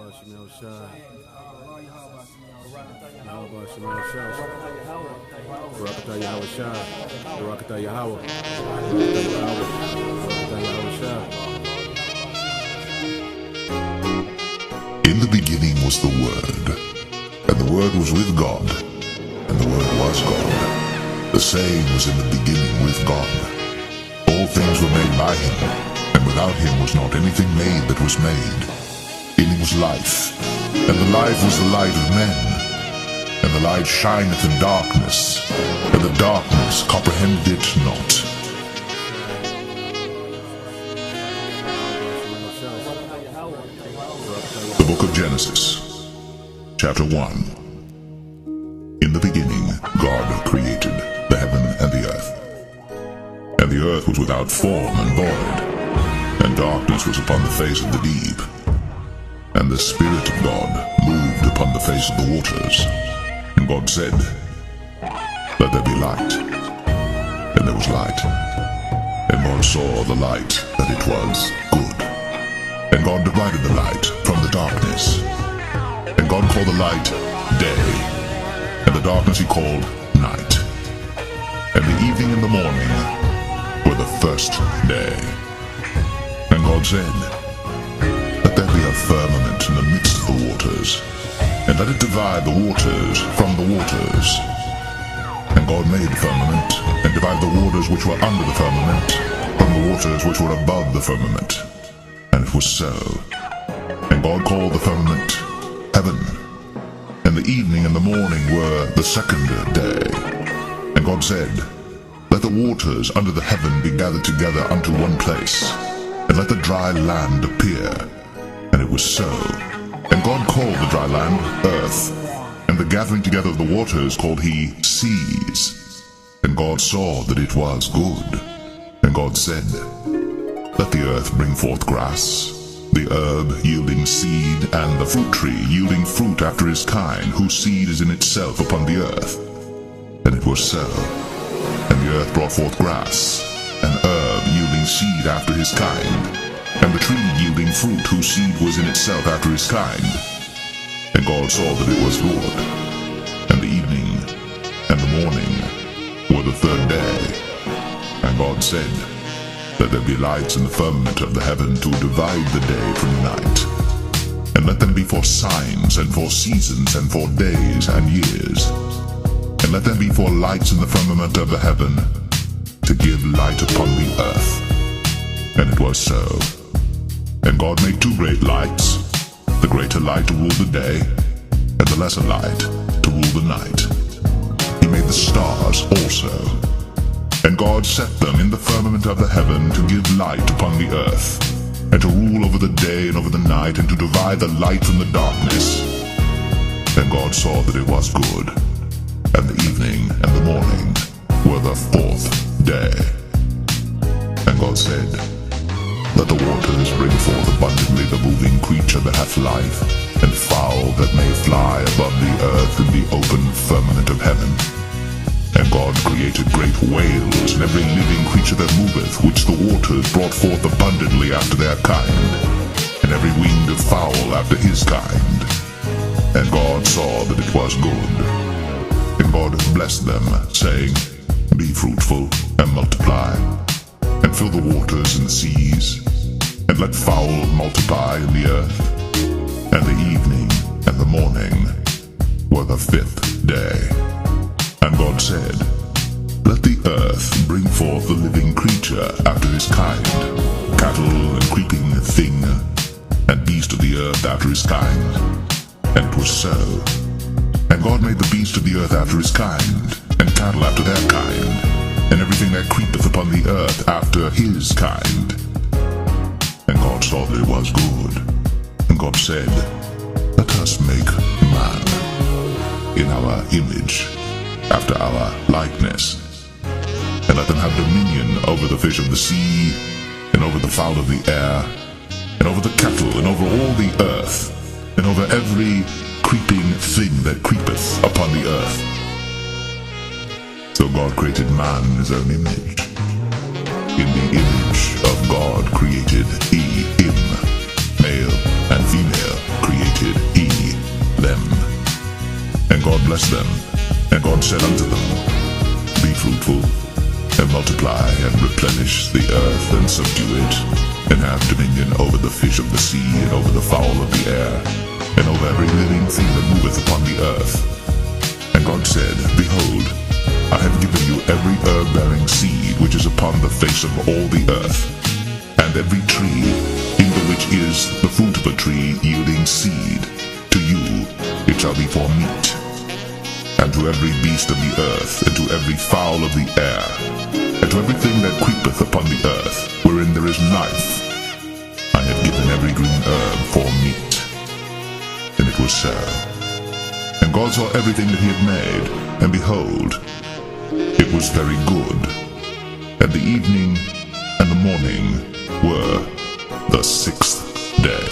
Shemel Shah. Yahweh Shemel Shah. Barakatah Yahweh Shah. Barakatah Yahweh. Barakatah Yahweh. Barakatah Yahweh Shah. In the beginning was the Word, and the Word was with God, and the Word was God. The same was in the beginning with God. All things were made by him, and without him was not anything made that was made. In him was life, and the life was the light of men. And the light shineth in darkness, and the darkness comprehended it not. The Book of Genesis, chapter 1. In the beginning God created the heaven and the earth. And the earth was without form and void, and darkness was upon the face of the deep. And the Spirit of God moved upon the face of the waters. And God said, "Let there be light." And there was light. And God saw the light, that it was good. And God divided the light from the darkness. And God called the light day, and the darkness he called night. And the evening and the morning were the first day. And God said, "Let there be a firmament in the midst of the waters, and let it divide the waters from the waters." And God made the firmament, and divided the waters which were under the firmament from the waters which were above the firmament. And it was so. And God called the firmament heaven. And the evening and the morning were the second day. And God said, "Let the waters under the heaven be gathered together unto one place, and let the dry land appear." And it was so. And God called the dry land earth, and the gathering together of the waters called he seas. And God saw that it was good. And God said, "Let the earth bring forth grass, the herb yielding seed, and the fruit tree yielding fruit after his kind, whose seed is in itself upon the earth." And it was so. And the earth brought forth grass, an herb yielding seed after his kind, and the tree yielding fruit whose seed was in itself after his kind. And God saw that it was good. And the evening and the morning were the third day. And God said, "Let there be lights in the firmament of the heaven to divide the day from the night. And let them be for signs, and for seasons, and for days and years. And let them be for lights in the firmament of the heaven, to give light upon the earth." And it was so. And God made two great lights, the greater light to rule the day, and the lesser light to rule the night. He made the stars also. And God set them in the firmament of the heaven to give light upon the earth, and to rule over the day and over the night, and to divide the light from the darkness. And God saw that it was good. And the evening and the morning were the fourth day. And God said, "Let the waters bring forth abundantly the moving creature that hath life, and fowl that may fly above the earth in the open firmament of heaven." And God created great whales, and every living creature that moveth, which the waters brought forth abundantly after their kind, and every winged fowl after his kind. And God saw that it was good. And God blessed them, saying, "Be fruitful, and multiply, and fill the waters and the seas, and let fowl multiply in the earth." And the evening and the morning were the fifth day. And God said, "Let the earth bring forth the living creature after his kind, cattle and creeping thing, and beast of the earth after his kind." And it was so. And God made the beast of the earth after his kind, and cattle after their kind, and everything that creepeth upon the earth after his kind. And God saw that it was good. And God said, "Let us make man in our image, after our likeness, and let them have dominion over the fish of the sea, and over the fowl of the air, and over the cattle, and over all the earth, and over every creeping thing that creepeth upon the earth." So God created man in his own image. In the image of God created he him, male and female created blessed them. And God said unto them, Be fruitful, and multiply, and replenish the earth, and subdue it, and have dominion over the fish of the sea, and over the fowl of the air, and over every living thing that moveth upon the earth. And God said, Behold, I have given you every herb-bearing seed which is upon the face of all the earth, and every tree, in the which is the fruit of a tree yielding seed. To you it shall be for meat, and to every beast of the earth, and to every fowl of the air, and to everything that creepeth upon the earth, wherein there is life, I have given every green herb for meat. And it was so. And God saw everything that he had made, and behold, it was very good. And the evening and the morning were the sixth day.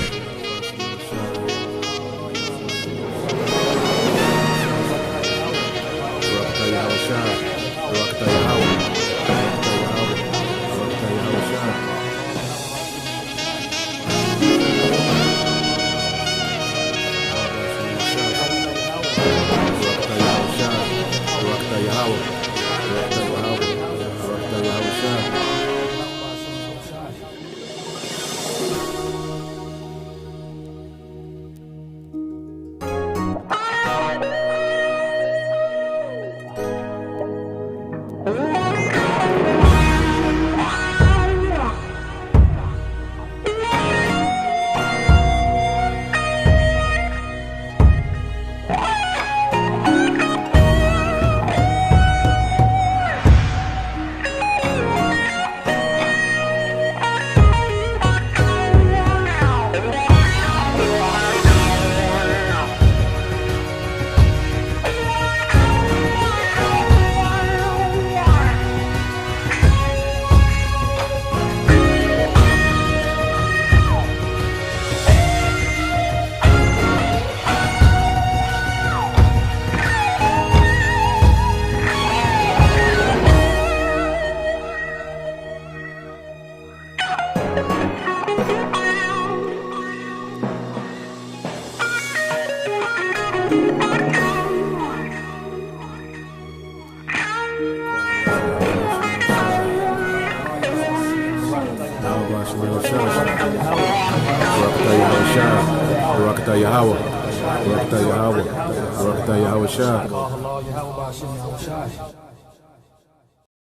Barakatah Yahweh. Barakatah Yahweh. Barakatah Yahweh Shah.